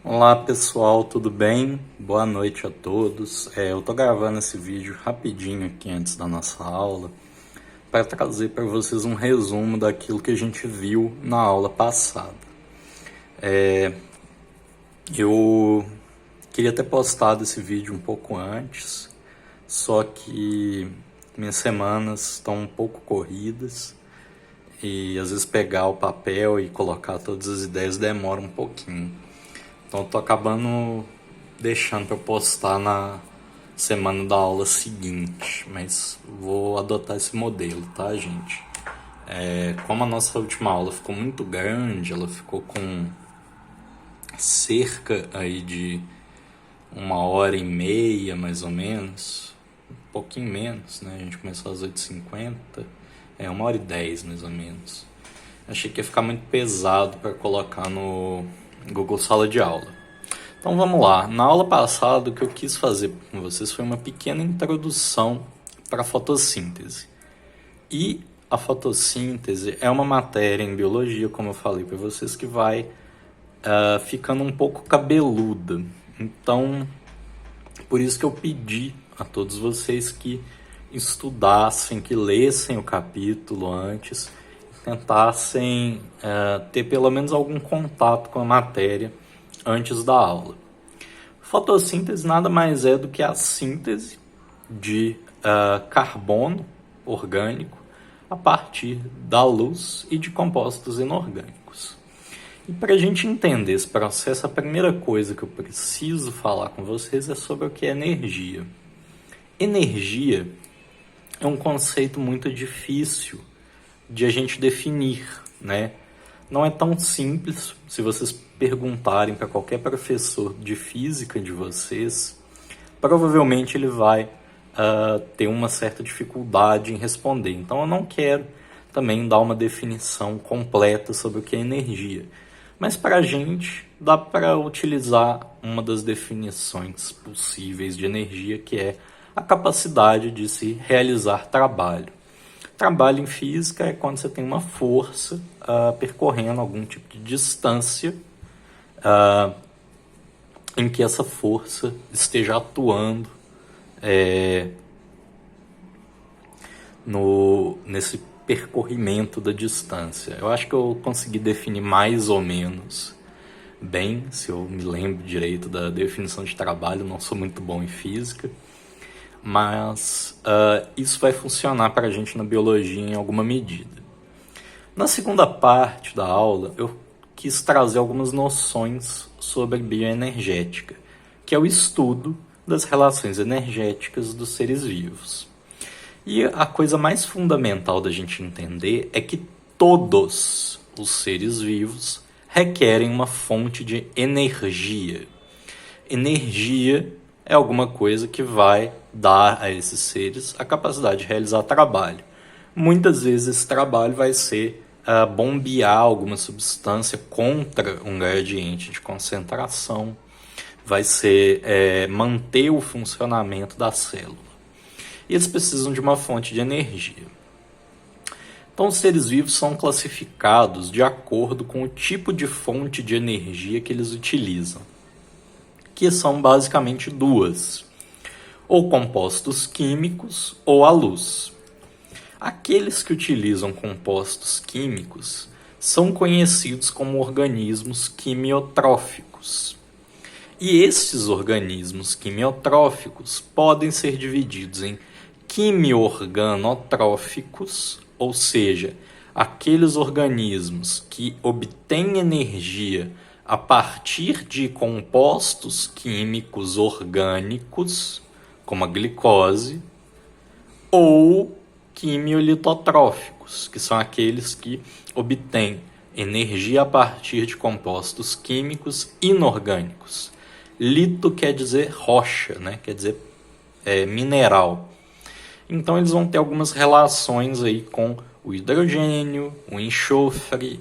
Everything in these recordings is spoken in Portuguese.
Olá pessoal, tudo bem? Boa noite a todos. Eu tô gravando esse vídeo rapidinho aqui antes da nossa aula para trazer para vocês um resumo daquilo que a gente viu na aula passada. Eu queria ter postado esse vídeo um pouco antes, só que minhas semanas estão um pouco corridas e às vezes pegar o papel e colocar todas as ideias demora um pouquinho. Então eu tô acabando deixando para postar na semana da aula seguinte, mas vou adotar esse modelo, tá, gente? Como a nossa última aula ficou muito grande, ela ficou com cerca aí de 1h30, mais ou menos, um pouquinho menos, né? A gente começou às 8h50, 1h10 mais ou menos. Achei que ia ficar muito pesado para colocar no Google Sala de Aula. Então vamos lá. Na aula passada, o que eu quis fazer com vocês foi uma pequena introdução para a fotossíntese. E a fotossíntese é uma matéria em biologia, como eu falei para vocês, que vai ficando um pouco cabeluda. Então, por isso que eu pedi a todos vocês que estudassem, que lessem o capítulo antes, tentassem ter pelo menos algum contato com a matéria antes da aula. Fotossíntese nada mais é do que a síntese de carbono orgânico a partir da luz e de compostos inorgânicos. E para a gente entender esse processo, a primeira coisa que eu preciso falar com vocês é sobre o que é energia. Energia é um conceito muito difícil de a gente definir, né? Não é tão simples. Se vocês perguntarem para qualquer professor de física de vocês, provavelmente ele vai ter uma certa dificuldade em responder. Então eu não quero também dar uma definição completa sobre o que é energia. Mas para a gente dá para utilizar uma das definições possíveis de energia, que é a capacidade de se realizar trabalho. Trabalho em física é quando você tem uma força percorrendo algum tipo de distância em que essa força esteja atuando nesse percorrimento da distância. Eu acho que eu consegui definir mais ou menos bem, se eu me lembro direito da definição de trabalho. Não sou muito bom em física, mas isso vai funcionar para a gente na biologia em alguma medida. Na segunda parte da aula, eu quis trazer algumas noções sobre bioenergética, que é o estudo das relações energéticas dos seres vivos. E a coisa mais fundamental da gente entender é que todos os seres vivos requerem uma fonte de energia. Energia é alguma coisa que vai dar a esses seres a capacidade de realizar trabalho. Muitas vezes esse trabalho vai ser bombear alguma substância contra um gradiente de concentração, vai ser manter o funcionamento da célula. E eles precisam de uma fonte de energia. Então, os seres vivos são classificados de acordo com o tipo de fonte de energia que eles utilizam, que são basicamente duas: ou compostos químicos ou a luz. Aqueles que utilizam compostos químicos são conhecidos como organismos quimiotróficos. E esses organismos quimiotróficos podem ser divididos em quimiorganotróficos, ou seja, aqueles organismos que obtêm energia a partir de compostos químicos orgânicos, como a glicose, ou quimiolitotróficos, que são aqueles que obtêm energia a partir de compostos químicos inorgânicos. Lito quer dizer rocha, né? Quer dizer mineral. Então eles vão ter algumas relações aí com o hidrogênio, o enxofre,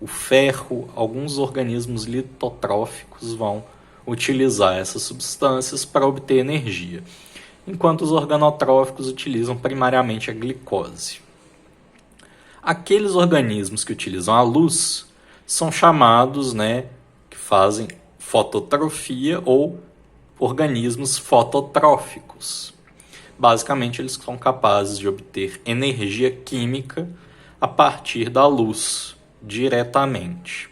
o ferro. Alguns organismos litotróficos vão utilizar essas substâncias para obter energia, enquanto os organotróficos utilizam primariamente a glicose. Aqueles organismos que utilizam a luz são chamados, que fazem fototrofia ou organismos fototróficos. Basicamente, eles são capazes de obter energia química a partir da luz, diretamente.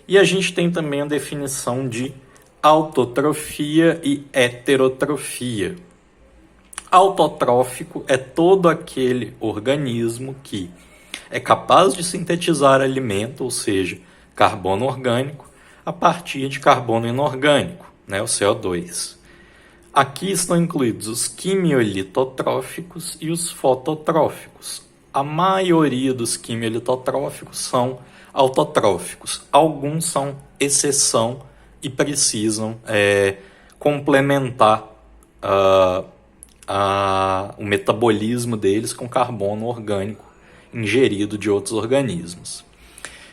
E a gente tem também a definição de autotrofia e heterotrofia. Autotrófico é todo aquele organismo que é capaz de sintetizar alimento, ou seja, carbono orgânico, a partir de carbono inorgânico, né, o CO2. Aqui estão incluídos os quimiolitotróficos e os fototróficos. A maioria dos quimiolitotróficos são autotróficos. Alguns são exceção e precisam complementar o metabolismo deles com carbono orgânico ingerido de outros organismos.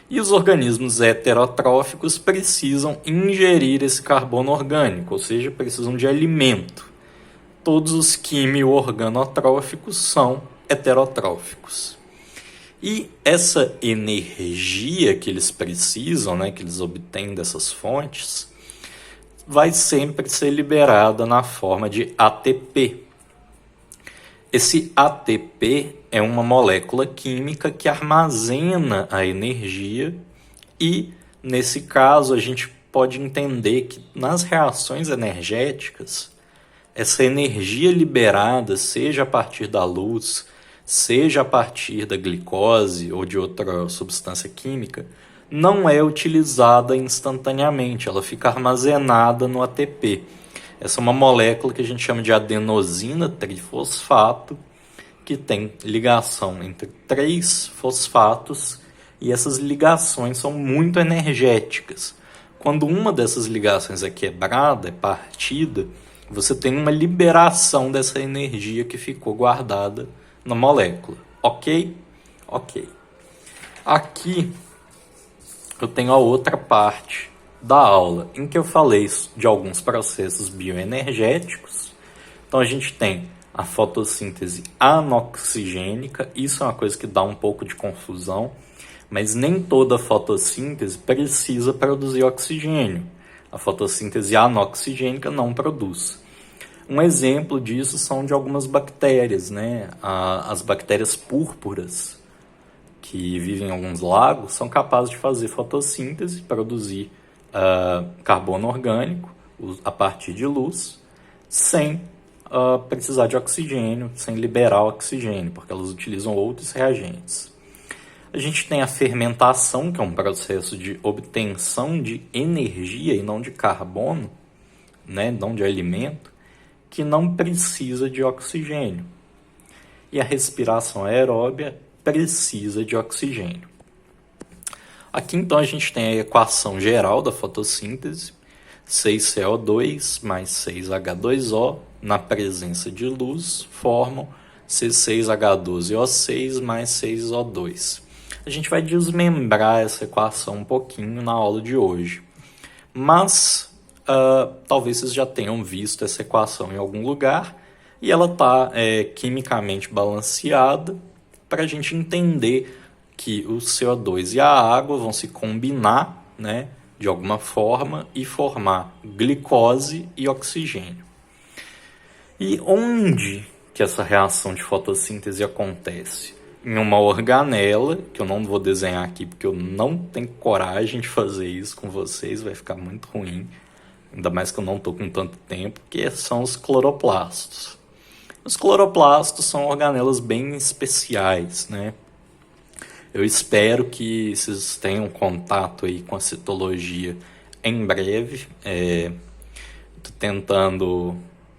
E os organismos heterotróficos precisam ingerir esse carbono orgânico, ou seja, precisam de alimento. Todos os quimio-organotróficos são heterotróficos. E essa energia que eles precisam, né, que eles obtêm dessas fontes, vai sempre ser liberada na forma de ATP. Esse ATP é uma molécula química que armazena a energia e, nesse caso, a gente pode entender que nas reações energéticas, essa energia liberada, seja a partir da luz, seja a partir da glicose ou de outra substância química, não é utilizada instantaneamente, ela fica armazenada no ATP. Essa é uma molécula que a gente chama de adenosina trifosfato, que tem ligação entre 3 fosfatos, e essas ligações são muito energéticas. Quando uma dessas ligações é quebrada, é partida, você tem uma liberação dessa energia que ficou guardada na molécula. Ok? Ok. Aqui eu tenho a outra parte da aula, em que eu falei de alguns processos bioenergéticos. Então a gente tem a fotossíntese anoxigênica, isso é uma coisa que dá um pouco de confusão, mas nem toda fotossíntese precisa produzir oxigênio. A fotossíntese anoxigênica não produz. Um exemplo disso são de algumas bactérias, né? As bactérias púrpuras, que vivem em alguns lagos, são capazes de fazer fotossíntese, produzir carbono orgânico a partir de luz, sem precisar de oxigênio, sem liberar oxigênio, porque elas utilizam outros reagentes. A gente tem a fermentação, que é um processo de obtenção de energia e não de carbono, né, não de alimento, que não precisa de oxigênio. E a respiração aeróbia precisa de oxigênio. Aqui então a gente tem a equação geral da fotossíntese, 6CO2 mais 6H2O, na presença de luz, formam C6H12O6 mais 6O2. A gente vai desmembrar essa equação um pouquinho na aula de hoje, mas talvez vocês já tenham visto essa equação em algum lugar, e ela está quimicamente balanceada para a gente entender que o CO2 e a água vão se combinar, né, de alguma forma e formar glicose e oxigênio. E onde que essa reação de fotossíntese acontece? Em uma organela, que eu não vou desenhar aqui porque eu não tenho coragem de fazer isso com vocês, vai ficar muito ruim, ainda mais que eu não estou com tanto tempo, que são os cloroplastos. Os cloroplastos são organelas bem especiais, né? Eu espero que vocês tenham contato aí com a citologia em breve. Estou tentando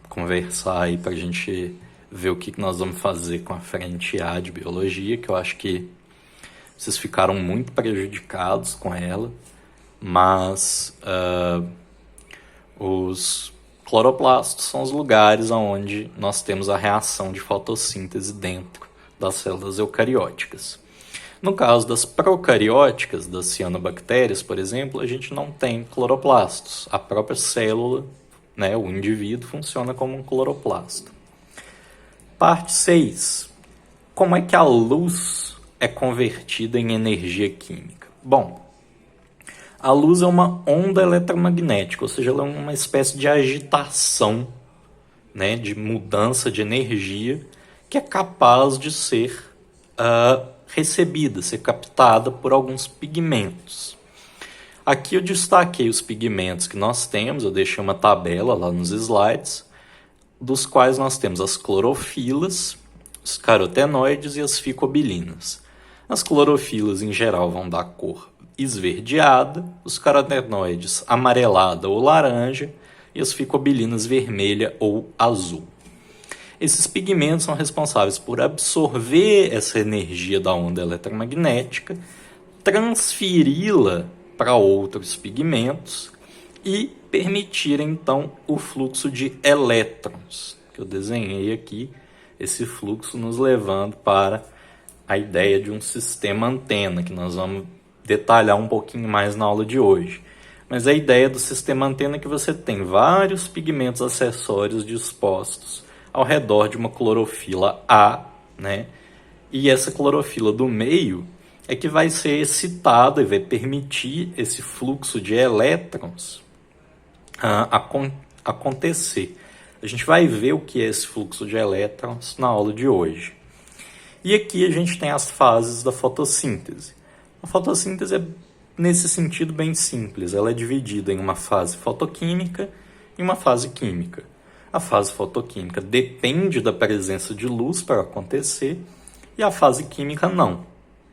conversar aí para a gente ver o que nós vamos fazer com a frente A de biologia, que eu acho que vocês ficaram muito prejudicados com ela, mas os cloroplastos são os lugares onde nós temos a reação de fotossíntese dentro das células eucarióticas. No caso das procarióticas, das cianobactérias, por exemplo, a gente não tem cloroplastos. A própria célula, né, o indivíduo, funciona como um cloroplasto. Parte 6. Como é que a luz é convertida em energia química? Bom, A luz é uma onda eletromagnética, ou seja, ela é uma espécie de agitação, né, de mudança de energia que é capaz de ser recebida, ser captada por alguns pigmentos. Aqui eu destaquei os pigmentos que nós temos, eu deixei uma tabela lá nos slides, dos quais nós temos as clorofilas, os carotenoides e as ficobilinas. As clorofilas, em geral, vão dar cor esverdeada, os carotenoides amarelada ou laranja e as ficobilinas vermelha ou azul. Esses pigmentos são responsáveis por absorver essa energia da onda eletromagnética, transferi-la para outros pigmentos e permitir então o fluxo de elétrons, que eu desenhei aqui, esse fluxo nos levando para a ideia de um sistema antena, que nós vamos detalhar um pouquinho mais na aula de hoje. Mas a ideia do sistema antena é que você tem vários pigmentos acessórios dispostos ao redor de uma clorofila A, né? E essa clorofila do meio é que vai ser excitada e vai permitir esse fluxo de elétrons acontecer. A gente vai ver o que é esse fluxo de elétrons na aula de hoje. E aqui a gente tem as fases da fotossíntese. A fotossíntese é, nesse sentido, bem simples. Ela é dividida em uma fase fotoquímica e uma fase química. A fase fotoquímica depende da presença de luz para acontecer e a fase química não.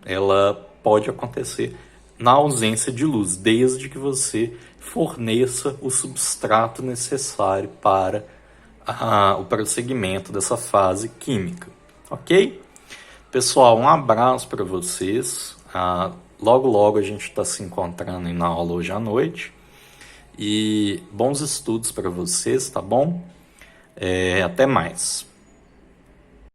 Ela pode acontecer na ausência de luz, desde que você forneça o substrato necessário para o prosseguimento dessa fase química. Ok? Pessoal, um abraço para vocês. Logo, logo a gente está se encontrando aí na aula hoje à noite. E bons estudos para vocês, tá bom? Até mais.